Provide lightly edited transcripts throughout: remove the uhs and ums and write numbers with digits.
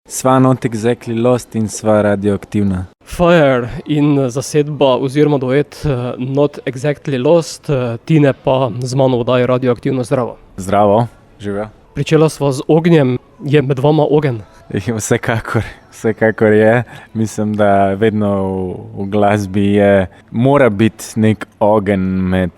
Sva Not Exactly Lost in sva Radioaktivna. Fire in zasedba oziroma duet Not Exactly Lost, Tine pa z mano oddaja Radioaktivno. Zdravo. Zdravo, živijo. Pričela sva z ognjem, je med vama ogenj? Vsekakor je. Mislim, da vedno v glasbi mora biti nek ogenj med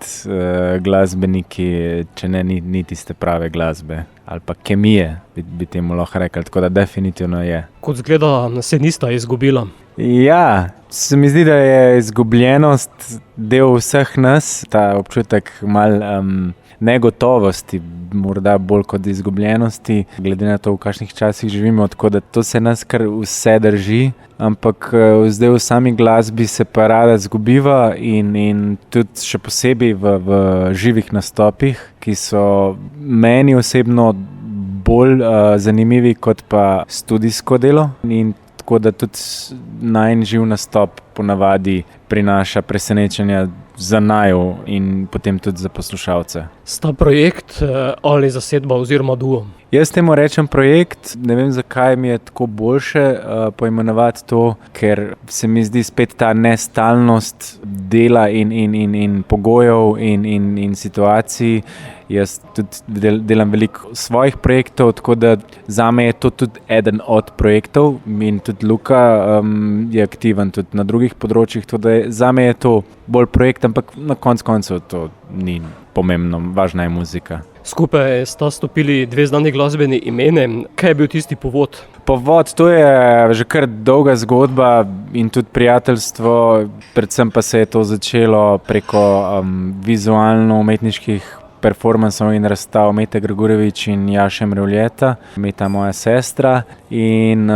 glasbeniki, če ne ni tiste prave glasbe. Ali pa kemije, bi temu lahko rekli, tako da definitivno je. Kot zgleda, se nista izgubila. Ja, se mi zdi, da je izgubljenost del vseh nas, ta občutek malo negotovosti, morda bolj kot izgubljenosti, glede na to, v kakšnih časih živimo, tako da to se nas kar vse drži, ampak zdaj v sami glasbi se pa rada zgubiva in tudi še posebej v živih nastopih, ki so meni osebno bolj zanimivi kot pa studijsko delo, in tako da tudi najin živ nastop ponavadi prinaša presenečenja za naju in potem tudi za poslušalce. Sta projekt ali zasedba oziroma duo? Jaz temu rečem projekt, ne vem, zakaj mi je tako boljše poimenovati to, ker se mi zdi spet ta nestalnost dela in pogojev in situacij. Jaz tudi delam veliko svojih projektov, tako da zame je to tudi eden od projektov in tudi Luka je aktiven tudi na drugih področjih, tako da zame je to bolj projekt, ampak na koncu to ni pomembno, važna je muzika. Skupaj sta stopili dve znani glasbeni imeni. Kaj je bil tisti povod? Povod, to je že kar dolga zgodba in tudi prijateljstvo, predvsem pa se je to začelo preko vizualno-umetniških performansov in razstav Mete Gregurevič in Jaše Mrevljeta, Meta moja sestra, in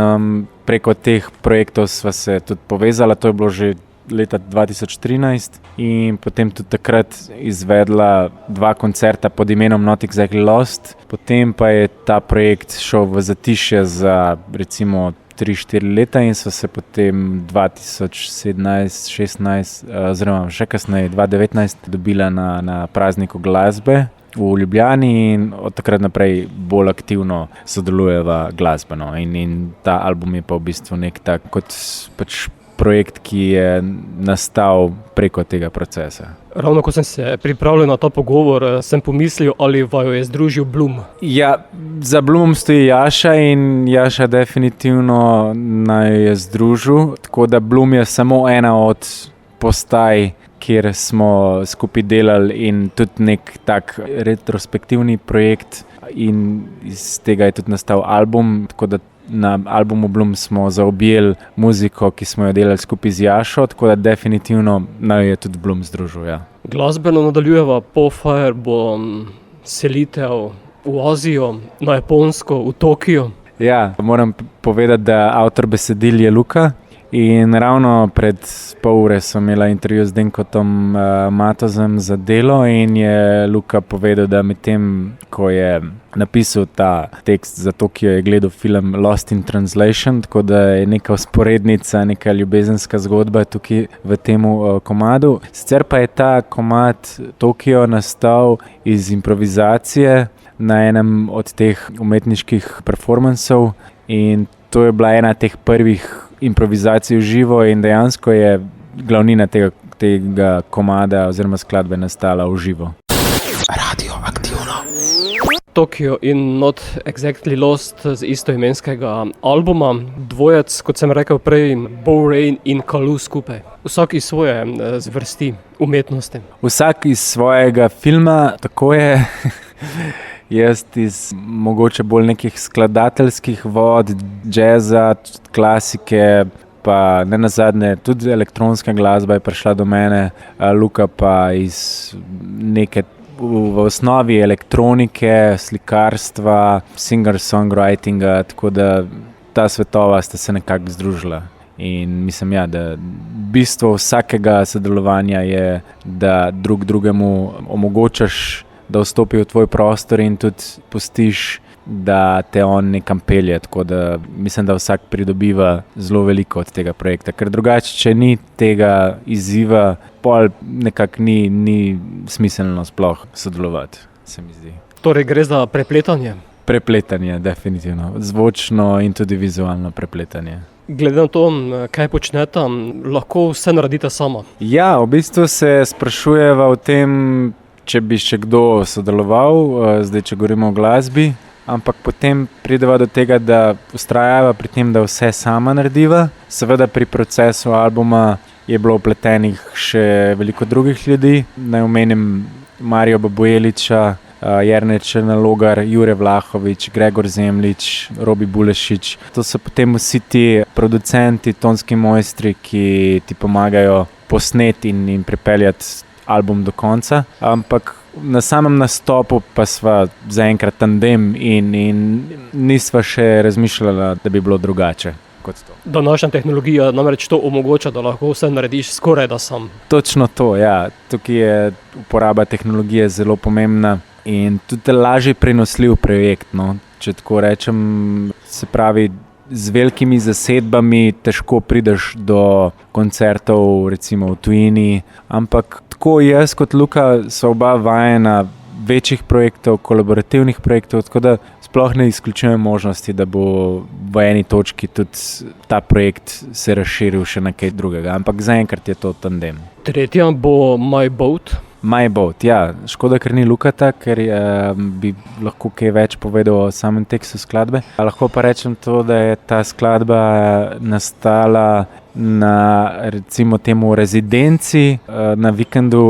preko teh projektov sva se tudi povezala, to je bilo že leta 2013 in potem tudi takrat izvedla 2 koncerta pod imenom Not Exactly Lost. Potem pa je ta projekt šel v zatišje za recimo 3-4 leta in so se potem 2017-16 oziroma še kasneje 2019 dobila na prazniku glasbe v Ljubljani in od takrat naprej bolj aktivno sodelujeva glasbeno in ta album je pa v bistvu nek tak kot pač projekt, ki je nastal preko tega procesa. Ravno ko sem se pripravljal na ta pogovor, sem pomislil, ali vaju je združil Blum. Ja, za Blumom stoji Jaša in Jaša definitivno naj je združil, tako da Blum je samo ena od postaj, kjer smo skupaj delali in tudi nek tak retrospektivni projekt in iz tega je tudi nastal album, tako da na albumu Blum smo zaobjeli muziko, ki smo jo delali skupaj z Jašo, tako da definitivno naj je tudi Blum združil, ja. Glasbeno nadaljujeva po Fire bo selitev v Azijo, na Japonsko, v Tokio. Ja, moram povedati, da avtor besedil je Luka in ravno pred pol ure sem imela intervju z Denkotom Matozem za Delo in je Luka povedal, da med tem, ko je napisal ta tekst za Tokio, je gledal film Lost in Translation, tako da je neka vzporednica, neka ljubezenska zgodba tukaj v temu komadu. Sicer pa je ta komad Tokio nastal iz improvizacije na enem od teh umetniških performansov in to je bila ena teh prvih improvizacij v živo in dejansko je glavnina tega komada oziroma skladbe nastala v živo. Radioaktivno. Tokio in Not Exactly Lost z istoimenskega albuma. Dvojec, kot sem rekel prej, Bo Rain in Kalu skupaj. Vsak iz svoje zvrsti umetnosti. Vsak iz svojega filma, tako je. Jaz iz mogoče bolj nekih skladateljskih vod, džeza, klasike, pa ne nazadnje tudi elektronska glasba je prišla do mene, Luka pa iz neke v osnovi elektronike, slikarstva, singer-songwritinga, tako da ta svetova sta se nekako združila. In mislim, ja, da bistvo vsakega sodelovanja je, da drugemu omogočaš, da vstopi v tvoj prostor in tudi pustiš, da te on nekam pelje, tako da mislim, da vsak pridobiva zelo veliko od tega projekta, ker drugače, če ni tega izziva, pol nekako ni smiselno sploh sodelovati, se mi zdi. Torej gre za prepletanje? Prepletanje, definitivno. Zvočno in tudi vizualno prepletanje. Glede na to, kaj počnete, lahko vse naredite sama. Ja, v bistvu se sprašujeva o tem, če bi še kdo sodeloval, zdaj če govorimo o glasbi, ampak potem prideva do tega, da vztrajava pri tem, da vse sama narediva. Seveda pri procesu albuma je bilo vpletenih še veliko drugih ljudi. Naj omenim Marijo Babojeliča, Jernej Črnologar, Jure Vlahovič, Gregor Zemljič, Robi Bulešič. To so potem vsi ti producenti, tonski mojstri, ki ti pomagajo posneti in pripeljati album do konca. Ampak na samem nastopu pa sva zaenkrat tandem in nisva še razmišljala, da bi bilo drugače kot to. Današnja tehnologija namreč to omogoča, da lahko vse narediš skoraj da sam. Točno to, ja. Tukaj je uporaba tehnologije zelo pomembna. In tudi lažje prenosljiv projekt, no. Če tako rečem, se pravi, z velikimi zasedbami težko prideš do koncertov, recimo v tujini, ampak tako jaz kot Luka so oba vajena večjih projektov, kolaborativnih projektov, tako da sploh ne izključujem možnosti, da bo v eni točki tudi ta projekt se razširil še na kaj drugega, ampak zaenkrat je to tandem. Tretja bo My Boat. My Boat, ja. Škoda, ker ni Lukata, ker bi lahko kaj več povedal o samem tekstu skladbe. Lahko pa rečem to, da je ta skladba nastala na, recimo temu, rezidenci na vikendu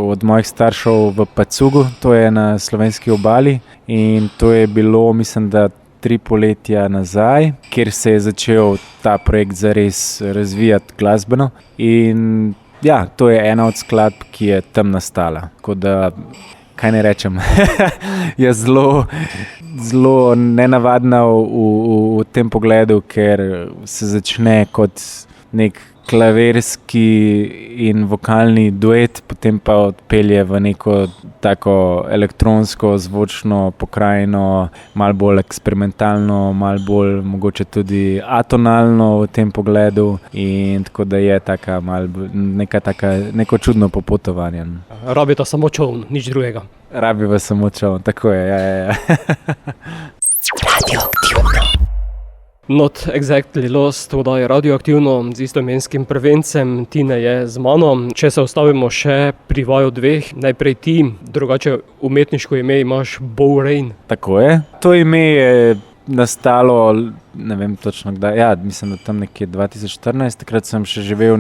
od mojih staršev v Pacugu, to je na slovenski obali in to je bilo, mislim, da 3 poletja nazaj, kjer se je začel ta projekt zares razvijati glasbeno in ja, to je ena od skladb, ki je tam nastala. Tako da, kaj ne rečem, je zelo nenavadna v tem pogledu, ker se začne kot nek klavirski in vokalni duet, potem pa odpelje v neko tako elektronsko, zvočno pokrajino, malo bolj eksperimentalno, malo bolj mogoče tudi atonalno v tem pogledu in tako da je taka neko čudno popotovanje. Rabita samo čovn, nič drugega. Rabiva samo čovn, tako je, ja. Not Exactly Lost oddaja Radioaktivno z istoimenskim prvencem. Tine je z mano. Če se ustavimo še pri vaju dveh, najprej ti, drugače umetniško ime imaš Bo Rain. Tako je. To ime je nastalo, ne vem točno kdaj, ja, mislim, da tam nekje 2014, takrat sem še živel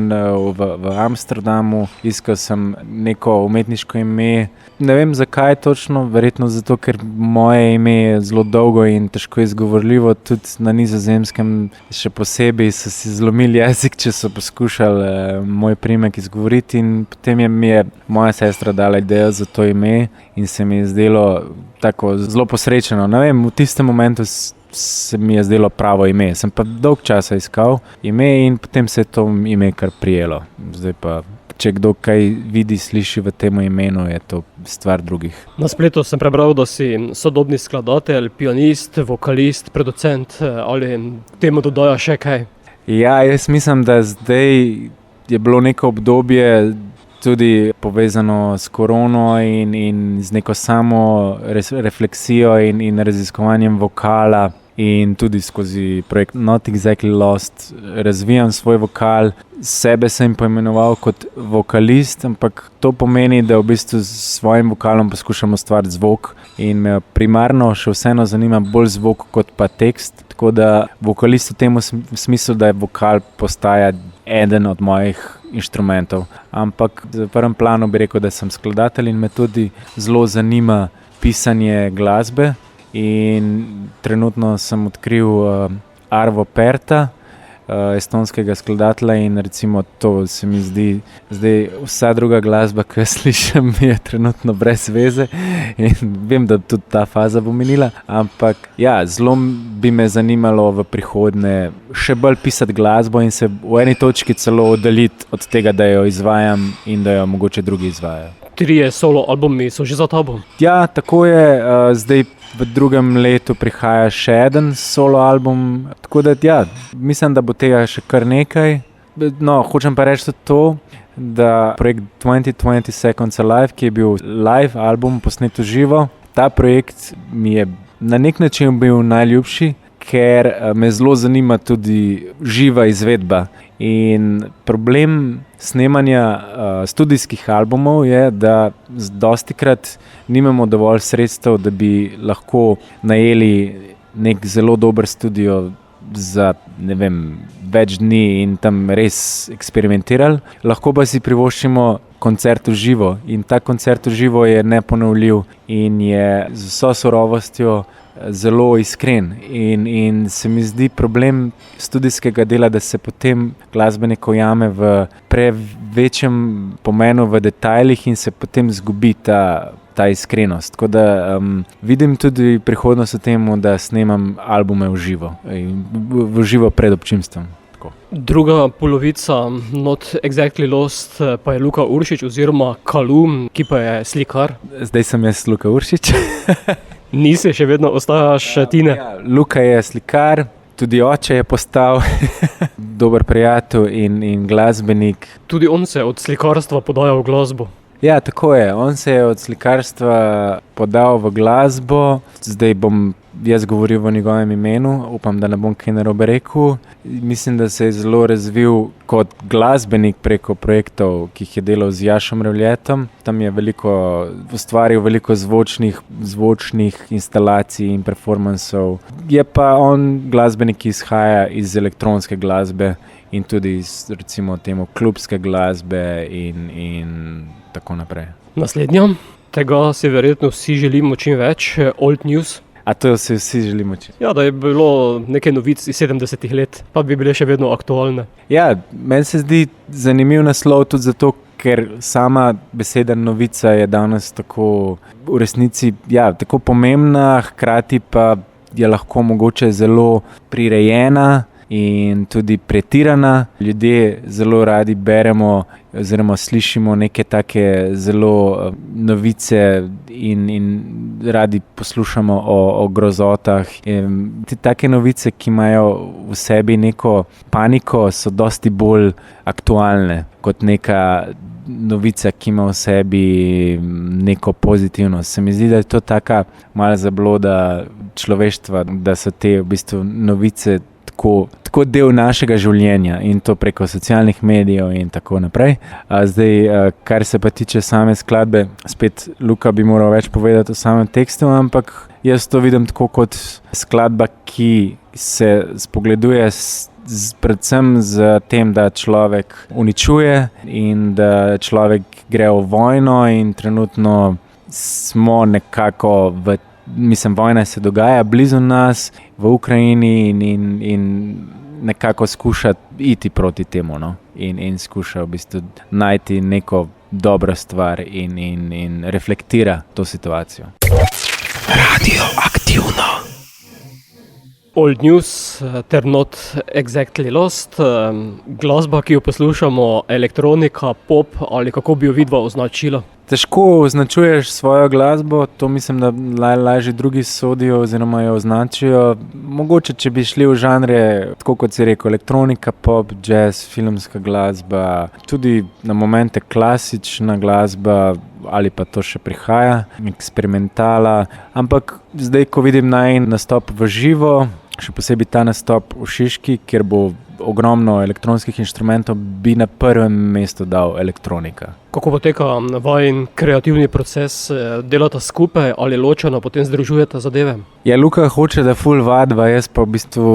v Amsterdamu, iskal sem neko umetniško ime, ne vem zakaj točno, verjetno zato, ker moje ime je zelo dolgo in težko izgovorljivo, tudi na Nizozemskem še posebej so si zlomili jezik, če so poskušali moj priimek izgovoriti in potem mi je moja sestra dala idejo za to ime in se mi je zdelo tako zelo posrečeno, ne vem, v tistem momentu se mi je zdelo pravo ime. Sem pa dolg časa iskal ime in potem se je to ime kar prijelo. Zdaj pa, če kdo kaj vidi, sliši v tem imenu, je to stvar drugih. Na spletu sem prebral, da si sodobni skladatelj, pianist, vokalist, producent, ali temu dodaja še kaj? Ja, jaz mislim, da zdaj je bilo neko obdobje tudi povezano s korono in z neko samo refleksijo in raziskovanjem vokala in tudi skozi projekt Not Exactly Lost razvijam svoj vokal. Sebe sem poimenoval kot vokalist, ampak to pomeni, da v bistvu s svojim vokalom poskušam ustvariti zvok in me primarno še vseeno zanima bolj zvok kot pa tekst, tako da vokalist v tem smislu, da je vokal postaja eden od mojih inštrumentov. Ampak v prvem planu bi rekel, da sem skladatelj in me tudi zelo zanima pisanje glasbe in trenutno sem odkril Arvo Pärta, estonskega skladatelja in recimo to se mi zdi, zdaj vsa druga glasba, ki jo slišim, je trenutno brez veze in vem, da tudi ta faza bo minila, ampak ja, zelo bi me zanimalo v prihodnje še bolj pisati glasbo in se v eni točki celo oddaljiti od tega, da jo izvajam in da jo mogoče drugi izvajajo. 3 solo albumi so že za tabo? Ja, tako je, zdaj v drugem letu prihaja še en solo album, tako da ja, mislim, da bo tega še kar nekaj. No, hočem pa reči to, da projekt 2020 Seconds Alive, ki je bil live album posnet v živo, ta projekt mi je na nek način bil najljubši, ker me zelo zanima tudi živa izvedba. In problem snemanja studijskih albumov je, da dostikrat nimamo dovolj sredstev, da bi lahko najeli nek zelo dober studio za, ne vem, več dni in tam res eksperimentirali. Lahko pa si privoščimo koncert v živo in ta koncert v živo je neponovljiv in je z vso surovostjo zelo iskren. In se mi zdi problem studijskega dela, da se potem glasbenik ujame v prevečjem pomenu v detajlih in se potem zgubi ta iskrenost. Tako da vidim tudi prihodnost v tem, da snemam albume v živo, v živo pred občinstvom. Druga polovica Not Exactly Lost pa je Luka Uršič oziroma Kalu, ki pa je slikar. Zdaj sem jaz Luka Uršič. Nisi, še vedno ostajaš Tine? Ja, Luka je slikar, tudi oče je postal dober prijatelj in glasbenik. Tudi on se od slikarstva podaja v glasbo. Ja, tako je. On se je od slikarstva podal v glasbo. Zdaj bom jaz govoril v njegovem imenu, upam, da ne bom kaj narobe rekel. Mislim, da se je zelo razvil kot glasbenik preko projektov, ki jih je delal z Jašom Revljetom. Tam je ustvaril veliko zvočnih instalacij in performansov. Je pa on glasbenik, ki izhaja iz elektronske glasbe in tudi iz, recimo, temu klubske glasbe in tako naprej. Naslednja, tega si verjetno vsi želimo čim več, Old News. A to si vsi želimo čim? Ja, da je bilo nekaj novic iz 70-ih let, pa bi bile še vedno aktualne. Ja, meni se zdi zanimiv naslov tudi zato, ker sama beseda novica je danes tako v resnici tako pomembna, hkrati pa je lahko mogoče zelo prirejena in tudi pretirana. Ljudje zelo radi beremo oziroma slišimo neke take zelo novice in radi poslušamo o grozotah. Te take novice, ki imajo v sebi neko paniko, so dosti bolj aktualne kot neka novica, ki ima v sebi neko pozitivnost. Se mi zdi, da je to taka mala zabloda človeštva, da so te v bistvu novice tako del našega življenja in to preko socialnih medijev in tako naprej. Zdaj, kar se pa tiče same skladbe, spet Luka bi moral več povedati o samem tekstu, ampak jaz to vidim tako kot skladba, ki se spogleduje predvsem z tem, da človek uničuje in da človek gre v vojno in trenutno smo nekako vojna se dogaja blizu nas, v Ukrajini in nekako skuša iti proti temu, no? In skuša v bistvu najti neko dobro stvar in reflektira to situacijo. Radioaktivno. Old News ter Not Exactly Lost, glasba, ki jo poslušamo, elektronika, pop ali kako bi jo vidva označila? Težko označuješ svojo glasbo, to mislim, da lažje drugi sodijo oziroma jo označijo. Mogoče, če bi šli v žanre, tako kot si rekel, elektronika, pop, jazz, filmska glasba, tudi na momente klasična glasba ali pa to še prihaja, eksperimentala. Ampak zdaj, ko vidim najin nastop v živo, še posebej ta nastop v Šiški, kjer bo ogromno elektronskih inštrumentov, bi na prvem mestu dal elektronika. Kako poteka vajin kreativni proces? Delata skupaj ali ločeno, potem združujete zadeve? Ja, Luka hoče, da ful vadva, jaz pa v bistvu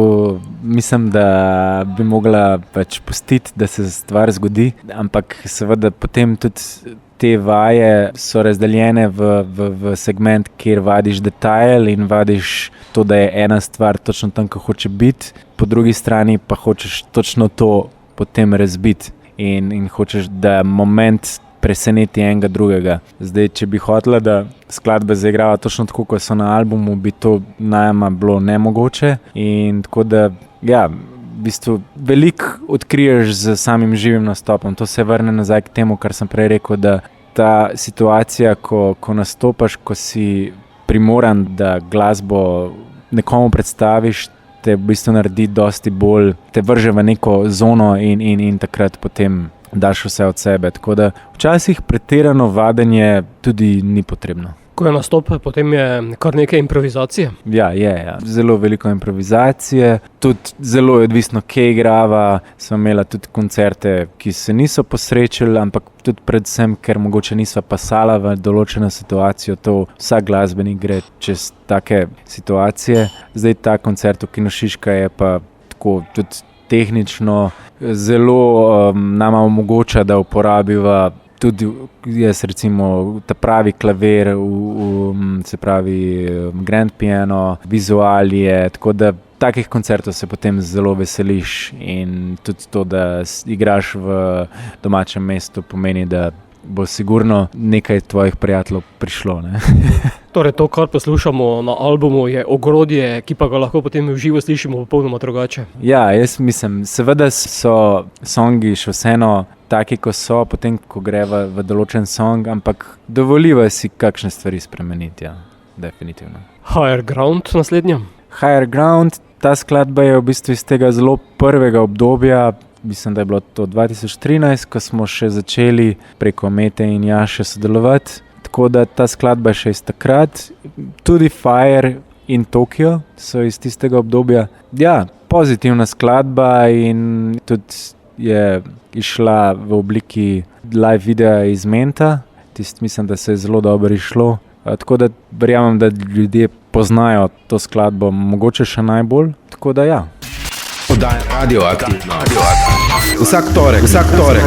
mislim, da bi mogla pač pustiti, da se stvar zgodi, ampak seveda potem tudi te vaje so razdeljene v segment, kjer vadiš detajl in vadiš to, da je ena stvar točno tam, ko hoče biti, po drugi strani pa hočeš točno to potem razbiti in hočeš, da moment preseneti enega drugega. Zdaj, če bi hotela, da skladbe zaigrava točno tako, kot so na albumu, bi to najma bilo nemogoče in tako da, ja, v bistvu veliko odkriješ z samim živim nastopom. To se vrne nazaj k temu, kar sem prej rekel, da ta situacija, ko nastopaš, ko si primoran, da glasbo nekomu predstaviš, te v bistvu naredi dosti bolj, te vrže v neko zono in takrat potem daš vse od sebe. Tako da včasih pretirano vadenje tudi ni potrebno. Ko je nastop, potem je kar nekaj improvizacije. Ja, je. Zelo veliko improvizacije, tudi zelo je odvisno, kje igrava. Smo imeli tudi koncerte, ki se niso posrečili, ampak tudi predvsem, ker mogoče nisva pasala v določeno situacijo. To vsak glasbenik gre čez take situacije. Zdaj ta koncert v Kinu Šiška je pa tako tudi tehnično zelo nama omogoča, da uporabiva tudi jaz recimo ta pravi klavir, se pravi grand piano, vizualije, tako da takih koncertov se potem zelo veseliš in tudi to, da igraš v domačem mestu, pomeni, da bo sigurno nekaj tvojih prijateljev prišlo, ne? Torej to, kar poslušamo na albumu, je ogrodje, ki pa ga lahko potem v živo slišimo popolnoma drugače. Ja, jaz mislim, seveda so songi še vseeno taki, ko so, potem ko gre v določen song, ampak dovoliva si kakšne stvari spremeniti, ja, definitivno. Higher Ground naslednja? Higher Ground, ta skladba je v bistvu iz tega zelo prvega obdobja, mislim, da je bilo to 2013, ko smo še začeli preko Mete in Jaše sodelovati. Tako da ta skladba še iz takrat, tudi Fire in Tokyo so iz tistega obdobja. Ja, pozitivna skladba in tudi je išla v obliki live videa iz Menta. Mislim, da se je zelo dobro išlo. Tako da verjamem, da ljudje poznajo to skladbo mogoče še najbolj. Tako da ja. Oddaja Radioaktivno. Vsak torek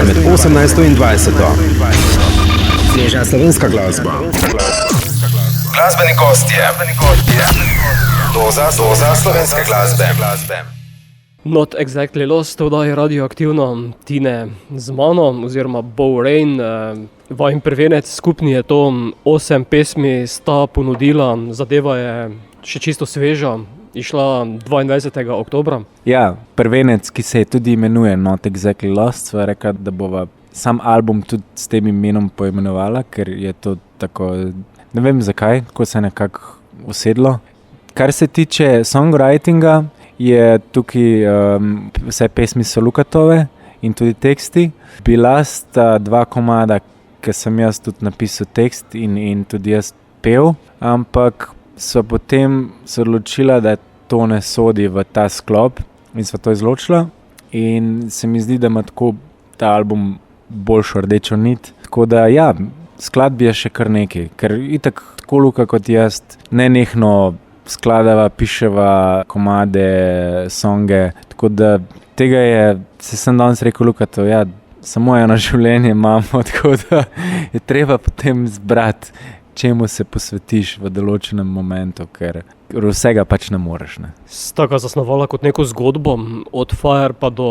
med 18 in 20. Sveža slovenska glasba. Glasbeni gostje. Doza slovenske glasbe. Not Exactly Lost, oddaja Radioaktivno, Tine z mano, oziroma Bo Rain. Vajen prvenec skupni je to, 8 pesmi sta ponudila, zadeva je še čisto sveža. Išla 22. oktobra. Ja, prvenec, ki se je tudi imenuje Not Exactly Lost, sva rekla, da bova sam album tudi s tem imenom poimenovala, ker je to tako, ne vem zakaj, ko se je nekako usedlo. Kar se tiče songwritinga, je tukaj vse pesmi so Lukatove in tudi teksti. Bila sta 2 komada, ki sem jaz tudi napisal tekst in tudi jaz pel, ampak so potem se odločila, da to ne sodi v ta sklop in so to izločila in se mi zdi, da ima tako ta album boljšo rdečo nit. Tako da ja, skladbi je še kar nekaj, ker itak tako Luka kot jaz nenehno skladava, piševa komade, songe, tako da tega je, se sem danes rekel Lukato, ja, samo eno življenje imamo, tako da je treba potem zbrati, čemu se posvetiš v določenem momentu, ker vsega pač ne moreš. Ne. Sta ga zasnovala kot neko zgodbo, od Fire pa do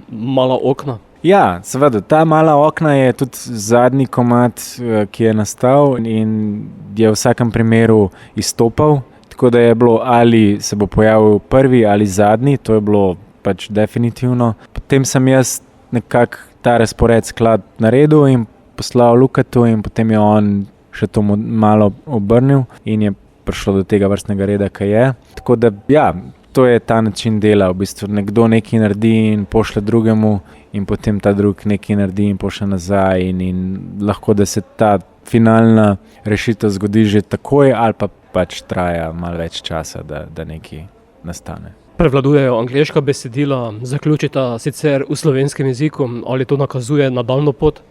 Mala okna? Ja, seveda, ta Mala okna je tudi zadnji komad, ki je nastal in je v vsakem primeru izstopal, tako da je bilo ali se bo pojavil prvi ali zadnji, to je bilo pač definitivno. Potem sem jaz nekako ta razpored sklad naredil in poslal Lukatu in potem je on še to malo obrnil in je prišlo do tega vrstnega reda, kaj je. Tako da, ja, to je ta način dela, v bistvu nekdo nekaj naredi in pošle drugemu in potem ta drug nekaj naredi in pošle nazaj in lahko, da se ta finalna rešitev zgodi že takoj ali pa pač traja malo več časa, da nekaj nastane. Prevladujejo angleška besedila, zaključita sicer v slovenskem jeziku, ali to nakazuje nadaljnjo pot?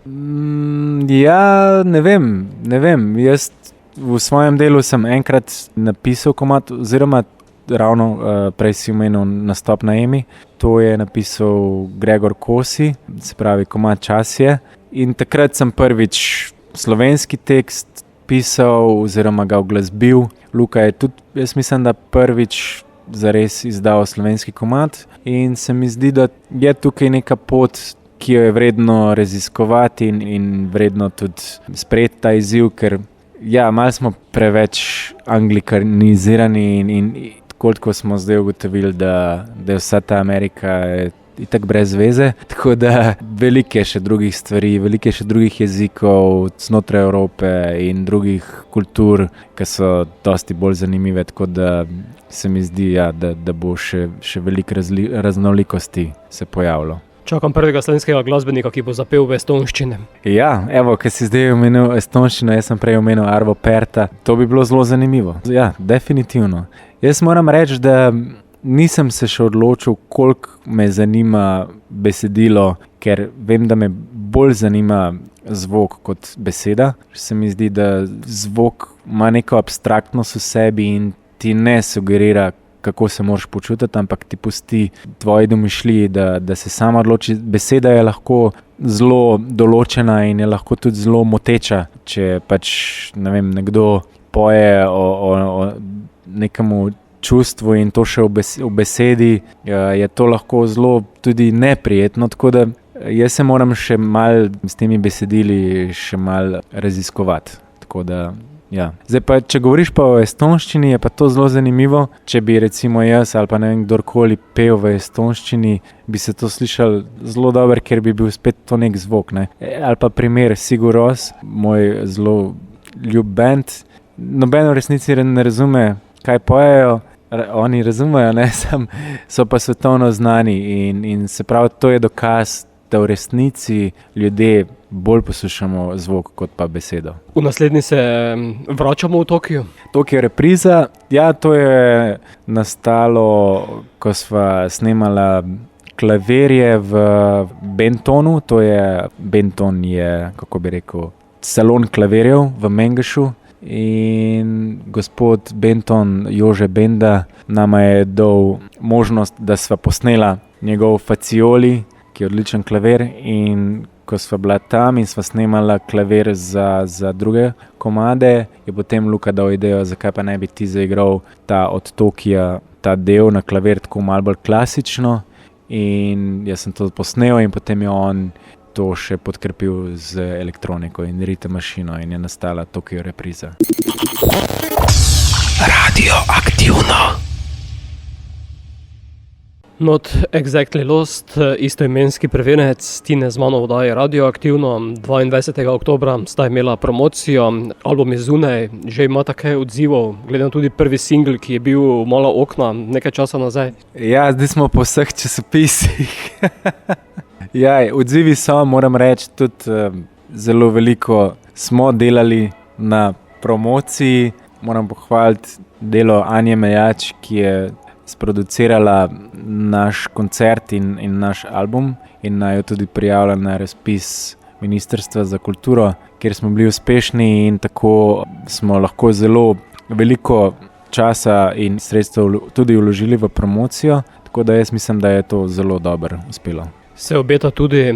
Ja, ne vem. Jaz v svojem delu sem enkrat napisal komad, oziroma ravno prej si omenil nastop na EMI. To je napisal Gregor Kosi, se pravi komad Čas je. In takrat sem prvič slovenski tekst pisal oziroma ga uglasbil. Luka je tudi, jaz mislim, da prvič zares izdal slovenski komad in se mi zdi, da je tukaj neka pot, ki jo je vredno raziskovati in vredno tudi sprejeti ta izziv, ker ja, malo smo preveč anglikanizirani in koliko smo zdaj ugotovili, da je vsa ta Amerika itak brez veze, tako da veliko je še drugih stvari, veliko je še drugih jezikov znotraj Evrope in drugih kultur, ki so dosti bolj zanimive, tako da se mi zdi, ja, da bo še veliko raznolikosti se pojavilo. Čakam prvega slovenskega glasbenika, ki bo zapel v estonščini. Ja, evo, ker si zdaj omenil estonščino, jaz sem prej omenil Arvo Pärta. To bi bilo zelo zanimivo. Ja, definitivno. Jaz moram reči, da nisem se še odločil, koliko me zanima besedilo, ker vem, da me bolj zanima zvok kot beseda. Se mi zdi, da zvok ima neko abstraktnost v sebi in ti ne sugerira, kako se moraš počutiti, ampak ti pusti tvoji domišljiji, da se sama odloči. Beseda je lahko zelo določena in je lahko tudi zelo moteča, če pač, ne vem, nekdo poje o nekemu čustvu in to še v besedi, je to lahko zelo tudi neprijetno, tako da jaz se moram še malo s temi besedili še malo raziskovati, tako da ja. Zdaj pa, če govoriš pa o estonščini, je pa to zelo zanimivo. Če bi recimo jaz ali pa ne vem kdorkoli pel v estonščini, bi se to slišal zelo dobro, ker bi bil spet to nek zvok. Ne? Ali pa primer Sigur Rós, moj zelo ljub band. Noben v resnici ne razume, kaj pojejo. Oni razumejo, ne? So pa svetovno znani in se pravi, to je dokaz, da v resnici ljudje bolj poslušamo zvok kot pa besedo. V naslednji se vračamo v Tokio. Tokio repriza, ja, to je nastalo, ko sva snemala klavirje v Bentonu, Benton je, kako bi rekel, salon klavirjev v Mengešu in gospod Benton, Jože Benda, nama je dal možnost, da sva posnela njegov Fazioli, ki je odličen klavir, in ko sva bila tam in sva snemala klavir za druge komade, je potem Luka dal idejo, zakaj pa ne bi ti zaigral ta od Tokija, ta del na klavir tako malo bolj klasično, in jaz sem to posnel in potem je on to še podkrepil z elektroniko in ritem mašino in je nastala Tokio repriza. Radioaktivno. Not Exactly Lost, istoimenski prvenec Tine z mano oddaje Radioaktivno. 22. oktobra sta imela promocijo, album je zunaj, že imata kaj odzivov, glede na tudi prvi singl, ki je bil Mala okna nekaj časa nazaj. Ja, zdaj smo po vseh časopisih. Ja, odzivi so, moram reči, tudi zelo veliko smo delali na promociji. Moram pohvaliti delo Anje Mejač, ki je sproducirala naš koncert in naš album in naj jo tudi prijavila na razpis Ministrstva za kulturo, kjer smo bili uspešni in tako smo lahko zelo veliko časa in sredstev tudi vložili v promocijo, tako da jaz mislim, da je to zelo dobro uspelo. Se obeta tudi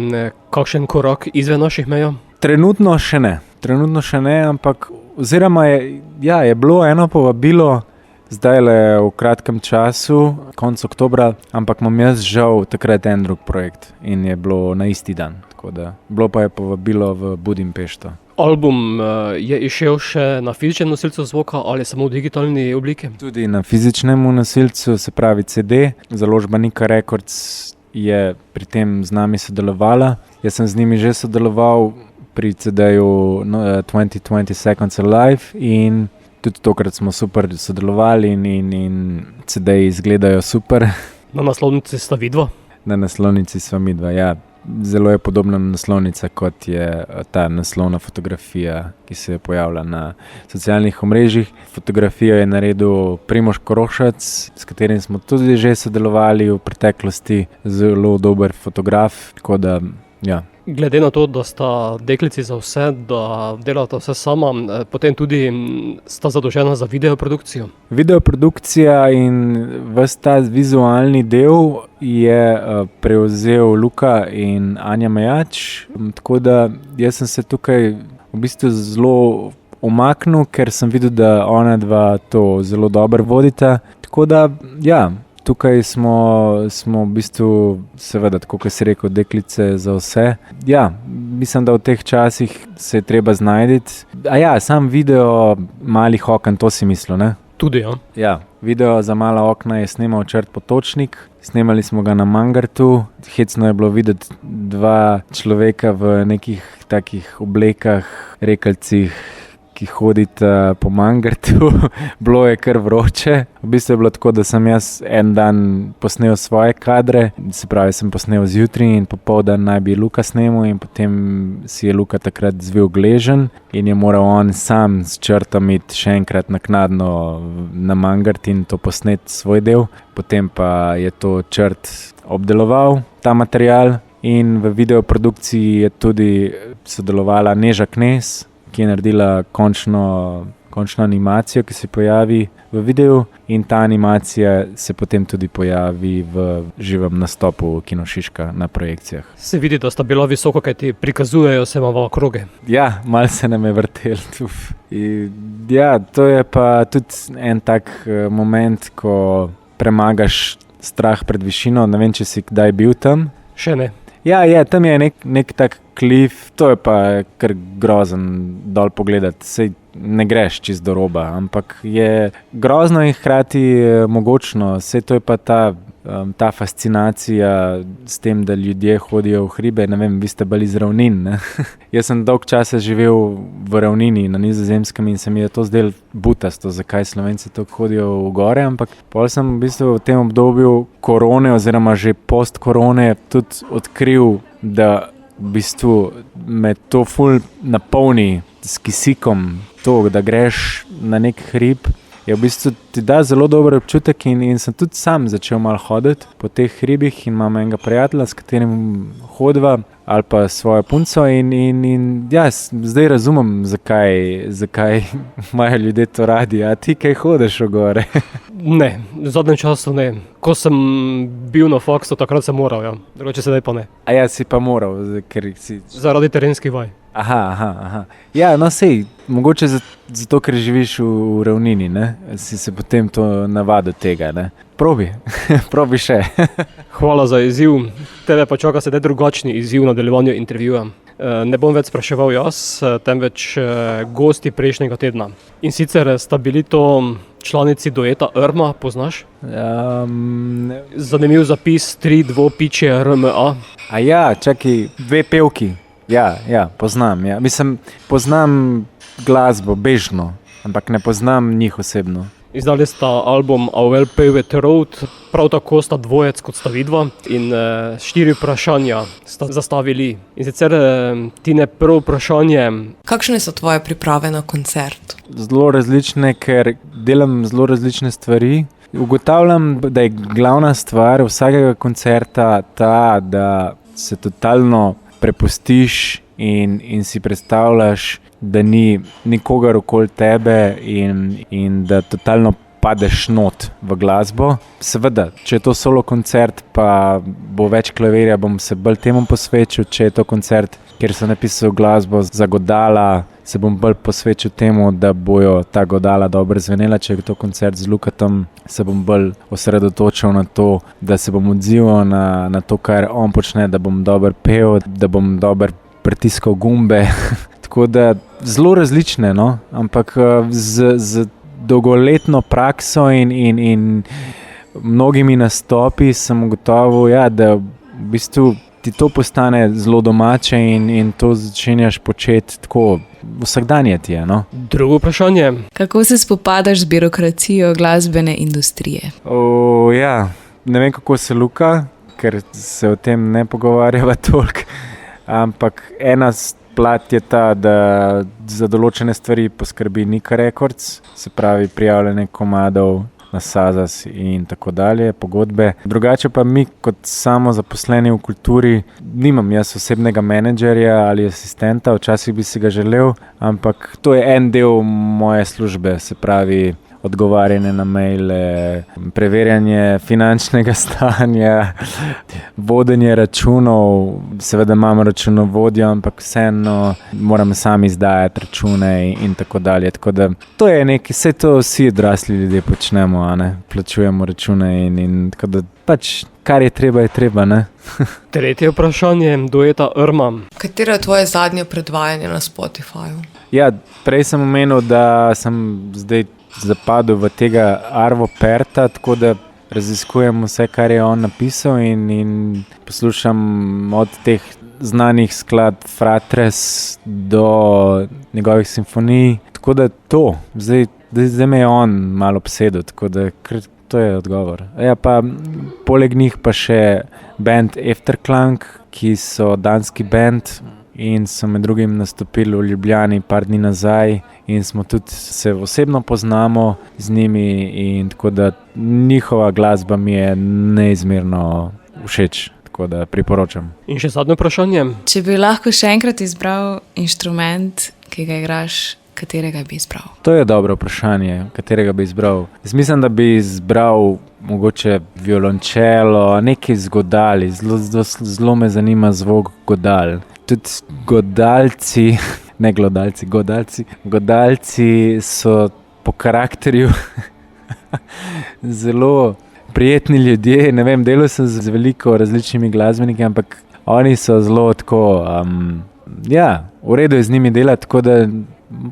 kakšen korak izven naših meja? Trenutno še ne, ampak oziroma je bilo eno povabilo zdaj le v kratkem času, konec oktobra, ampak imam jaz žal takrat en drug projekt in je bilo na isti dan. Tako da, bilo pa je povabilo v Budimpešto. Album je išel še na fizičnem nosilcu zvoka ali samo v digitalni obliki? Tudi na fizičnem nosilcu, se pravi CD. Založba Nika Records je pri tem z nami sodelovala. Jaz sem z njimi že sodeloval pri CD-ju 2020 Seconds Alive in tudi tokrat smo super sodelovali in CD-ji izgledajo super. Na naslovnici sta vidva? Na naslovnici sva midva, ja. Zelo je podobna naslovnica, kot je ta naslovna fotografija, ki se je pojavila na socialnih omrežjih. Fotografijo je naredil Primož Korošac, s katerim smo tudi že sodelovali v preteklosti. Zelo dober fotograf, tako da, ja. Glede na to, da sta deklici za vse, da delata vse sama, potem tudi sta zadolžena za videoprodukcijo. Videoprodukcija in ves ta vizualni del je prevzel Luka in Anja Mejač, tako da jaz sem se tukaj v bistvu zelo umaknil, ker sem videl, da ona dva to zelo dobro vodita, tako da, ja. Tukaj smo v bistvu, seveda, tako kot si rekel, deklice za vse. Ja, mislim, da v teh časih se je treba znajditi. Sam video Malih oken, to si mislil, ne? Tudi, ja. Ja, video za Mala okna je snemal Črt Potočnik. Snemali smo ga na Mangartu. Hecno je bilo videti dva človeka v nekih takih oblekah, rekelcih, ki hodita po Mangartu, bilo je kar vroče. V bistvu je bilo tako, da sem jaz en dan posnel svoje kadre, se pravi, sem posnel zjutraj in popoldan naj bi Luka snemal in potem si je Luka takrat zvil gleženj in je moral on sam s črtom iti še enkrat naknadno na Mangart in to posnet svoj del. Potem pa je to črt obdeloval, ta material, in v videoprodukciji je tudi sodelovala Neža Knez, ki je naredila končno animacijo, ki se pojavi v videu in ta animacija se potem tudi pojavi v živem nastopu Kino Šiška na projekcijah. Se vidi, da sta bila visoko, kaj ti prikazujejo se vam v okroge. Ja, malo se nam je vrtel tu. Ja, to je pa tudi en tak moment, ko premagaš strah pred višino. Ne vem, če si kdaj bil tam. Še ne. Ja, tam je nek tak klif, to je pa kar grozen dol pogledati. Sej ne greš čist do roba, ampak je grozno in hkrati mogočno. Sej to je pa ta fascinacija s tem, da ljudje hodijo v hribe. Ne vem, vi ste bili iz ravnin, ne? Jaz sem dolg časa živel v ravnini na Nizozemskem in se mi je to zdelo butasto, zakaj Slovenci tako hodijo v gore, ampak pol sem v bistvu v tem obdobju korone oziroma že post-korone tudi odkril, da v bistvu me to ful napolni s kisikom, to, da greš na nek hrib, je v bistvu ti da zelo dober občutek in sem tudi sam začel malo hoditi po teh hribih in imam enega prijatelja, s katerim hodiva ali pa svojo punco in ja, zdaj razumem, zakaj imajo ljudje to radi. A ti kaj hodiš v gore? Ne, v zadnjem času ne. Ko sem bil na faksu, takrat sem moral, ja. Drugače sedaj pa ne. A ja, si pa moral, ker si... Zaradi terenskih vaj. Aha. Ja, no sej, mogoče zato, ker živiš v ravnini, ne? Si se potem to navadil tega, ne? Probi še. Hvala za izziv. Tebe pa čaka sedaj drugačni izziv v nadaljevanju intervjuja. Ne bom več spraševal jaz, temveč gosti prejšnjega tedna. In sicer sta bili to članici dueta Irma, poznaš? Zanimiv zapis 3-2 piče RMA. A ja, čakaj, 2 pevki. Ja, poznam. Ja. Mislim, poznam glasbo bežno, ampak ne poznam njih osebno. Izdali sta album A Well Paved Road, prav tako sta dvojec kot sta vidva in 4 vprašanja sta zastavili. In sicer Tine, prvo vprašanje. Kakšne so tvoje priprave na koncert? Zelo različne, ker delam zelo različne stvari. Ugotavljam, da je glavna stvar vsakega koncerta ta, da se totalno prepustiš in si predstavljaš, da ni nikogar okoli tebe in da totalno padeš not v glasbo. Seveda, če je to solo koncert, pa bo več klavirja, bom se bolj temu posvečil. Če je to koncert, kjer sem napisal glasbo za godala, se bom bolj posvečil temu, da bojo ta godala dobro zvenela. Če je to koncert z Lukatom, se bom bolj osredotočil na to, da se bom odzival na to, kar on počne, da bom dober pel, da bom dober pritiskal gumbe. Tako da zelo različne, no? Ampak z dolgoletno prakso in mnogimi nastopi sem ugotovil, ja, da v bistvu ti to postane zelo domače in to začenjaš početi tako vsakdanjeti je, no? Drugo vprašanje. Kako se spopadaš z birokracijo glasbene industrije? Ja, ne vem, kako se Luka, ker se o tem ne pogovarjava toliko, ampak ena plat je ta, da za določene stvari poskrbi Nika Records, se pravi prijavljanje komadov na Sazas in tako dalje, pogodbe. Drugače pa mi kot samozaposleni v kulturi nimam jaz osebnega menedžerja ali asistenta, včasih bi si ga želel, ampak to je en del moje službe, se pravi odgovarjanje na maile, preverjanje finančnega stanja, vodenje računov. Seveda imam računovodjo, ampak vseeno moram sam izdajati račune in tako dalje. Tako da to je nekaj, vse to vsi odrasli ljudje počnemo, a ne? Plačujemo račune in tako da pač kar je treba, ne? Tretje vprašanje, dueta Irma. Katero je tvoje zadnje predvajanje na Spotifyju? Ja, prej sem omenil, da sem zdaj zapadel v tega Arvo Perta, tako da raziskujem vse, kar je on napisal in poslušam od teh znanih skladb Fratres do njegovih simfonij. Tako Tako da zdaj me je on malo obsedel, tako da to je odgovor. Ja, pa poleg njih pa še band Efterklang, ki so danski band in so med drugim nastopili v Ljubljani par dni nazaj in smo tudi se osebno poznamo z njimi in tako da njihova glasba mi je neizmerno všeč, tako da priporočam. In še zadnje vprašanje. Če bi lahko še enkrat izbral inštrument, ki ga igraš, katerega bi izbral? To je dobro vprašanje, katerega bi izbral. Jaz mislim, da bi izbral mogoče violončelo, nekaj z godali, zelo me zanima zvok godal. Tudi godalci, ne glodalci, godalci so po karakterju zelo prijetni ljudje. Ne vem, delal sem z veliko različnimi glasbeniki, ampak oni so zelo tako, v redu je z njimi delati, tako da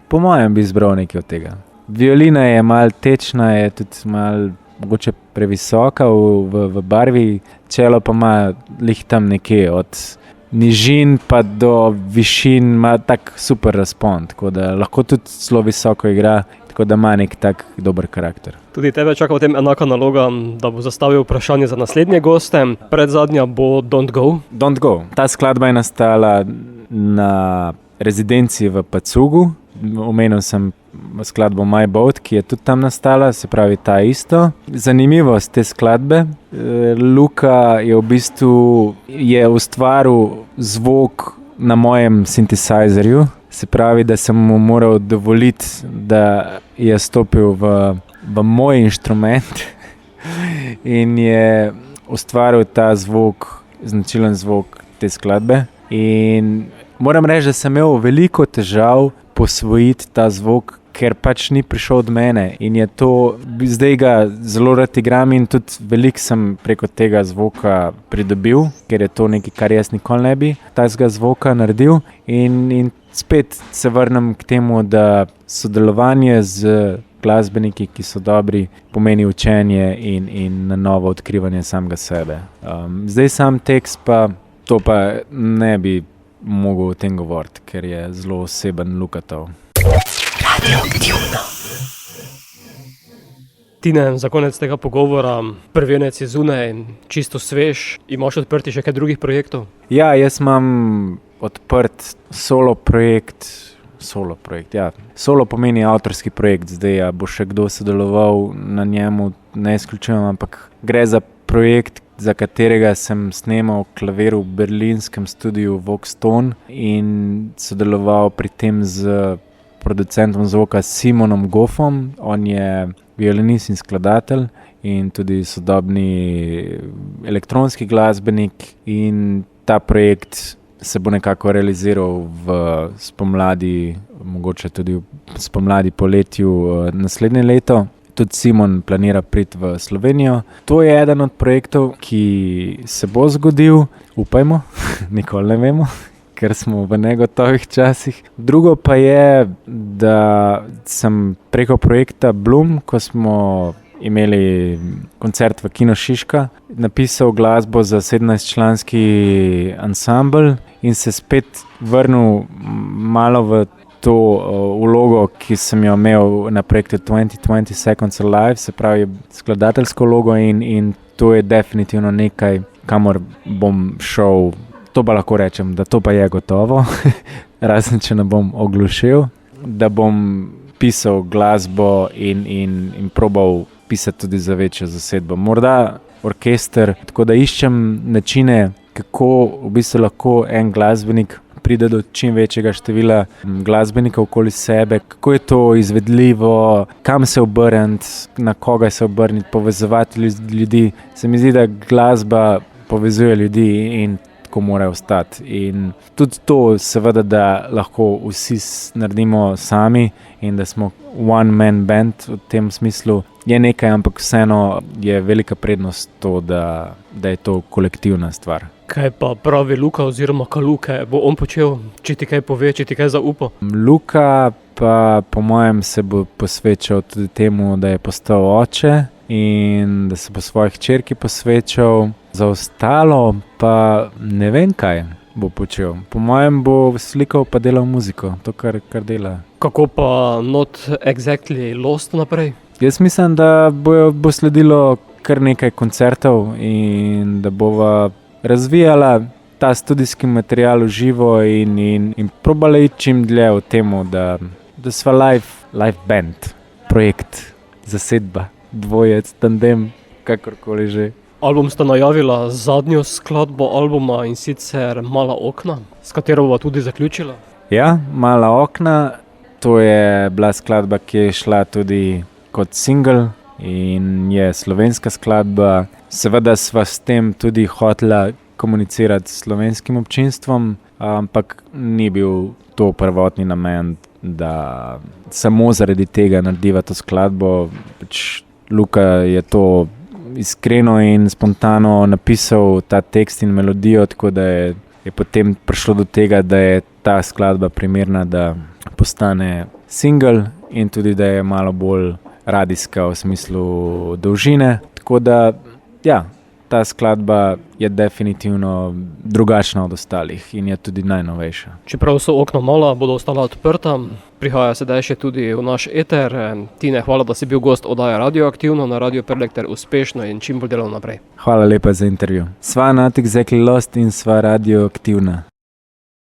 po mojem bi izbral nekaj od tega. Violina je malo tečna, je tudi malo mogoče previsoka v barvi, čelo pa ima lih tam nekje od nižin pa do višin, ima tak super razpon, tako da lahko tudi zelo visoko igra, tako da ima nek tak dober karakter. Tudi tebe čaka potem enaka naloga, da bo zastavil vprašanje za naslednje goste. Predzadnja bo Don't Go. Don't Go. Ta skladba je nastala na rezidenci v Pacugu. Omenil sem skladbo My Boat, ki je tudi tam nastala, se pravi ta isto. Zanimivost te skladbe, Luka je v bistvu ustvaril zvok na mojem synthesizerju, se pravi, da sem mu moral dovoliti, da je stopil v moj inštrument in je ustvaril ta zvok, značilen zvok te skladbe. In moram reči, da sem imel veliko težav posvojiti ta zvok, ker pač ni prišel od mene in je to, zdaj ga zelo rad igram in tudi veliko sem preko tega zvoka pridobil, ker je to nekaj, kar jaz nikoli ne bi tazga zvoka naredil in spet se vrnem k temu, da sodelovanje z glasbeniki, ki so dobri, pomeni učenje in na novo odkrivanje samega sebe. Zdaj sam tekst pa, to pa ne bi mogel o tem govoriti, ker je zelo oseben Lukatov. Radioaktivno. Tine, za konec tega pogovora, prvenec je zunaj, čisto svež, imaš odprti še kaj drugih projektov? Ja, jaz imam odprt solo projekt, ja. Solo pomeni avtorski projekt, zdaj bo še kdo sodeloval na njemu, ne izključujem, ampak gre za projekt, za katerega sem snemal klavir v berlinskem studiu Voxtone in sodeloval pri tem z producentom zvoka Simonom Goffom. On je violinist in skladatelj in tudi sodobni elektronski glasbenik in ta projekt se bo nekako realiziral v spomladi, mogoče tudi v spomladi poletju naslednje leto. Tudi Simon planira priti v Slovenijo. To je eden od projektov, ki se bo zgodil, upajmo, nikoli ne vemo, ker smo v negotovih časih. Drugo pa je, da sem preko projekta Bloom, ko smo imeli koncert v Kino Šiška, napisal glasbo za 17-članski ansambel in se spet vrnil malo v to vlogo, ki sem jo imel na projektu 2020 Seconds Alive, se pravi skladateljsko vlogo in to je definitivno nekaj, kamor bom šel. To pa lahko rečem, da to pa je gotovo, razen če ne bom oglušil, da bom pisal glasbo in probal pisati tudi za večjo zasedbo. Morda orkester, tako da iščem načine, kako v bistvu lahko en glasbenik pride do čim večjega števila glasbenikov okoli sebe, kako je to izvedljivo, kam se obrniti, na koga se obrniti, povezovati ljudi. Se mi zdi, da glasba povezuje ljudi in tako mora ostati. In tudi to seveda, da lahko vsi naredimo sami in da smo one man band v tem smislu, je nekaj, ampak vseeno je velika prednost to, da je to kolektivna stvar. Kaj pa pravi Luka oziroma Kaluke, bo on počel, če ti kaj pove, če ti kaj zaupa? Luka pa po mojem se bo posvečal tudi temu, da je postal oče in da se bo svojih hčerki posvečal. Za ostalo pa ne vem, kaj bo počel. Po mojem bo slikal pa delal muziko, to kar dela. Kako pa Not Exactly Lost naprej? Jaz mislim, da bo sledilo kar nekaj koncertov in da bova razvijala ta studijski material v živo in probala iti čim dlje v temu, da sva live band, projekt, zasedba, dvojec, tandem, kakorkoli že. Album sta najavila zadnjo skladbo albuma in sicer Mala okna, s katero bova tudi zaključila. Ja, Mala okna, to je bila skladba, ki je šla tudi kot single in je slovenska skladba. Seveda sva s tem tudi hotela komunicirati s slovenskim občinstvom, ampak ni bil to prvotni namen, da samo zaradi tega narediva to skladbo. Luka je to iskreno in spontano napisal, ta tekst in melodijo, tako da je potem prišlo do tega, da je ta skladba primerna, da postane single in tudi, da je malo bolj radijska v smislu dolžine. Tako da, ja, ta skladba je definitivno drugačna od ostalih in je tudi najnovejša. Čeprav so okna mala, bodo ostala odprta. Prihaja sedaj še tudi v naš eter. Tine, hvala, da si bil gost oddaje Radioaktivno na Radio Prlek ter uspešno in čim bolj delal naprej. Hvala lepa za intervju. Sva Not Exactly Lost in sva Radioaktivna.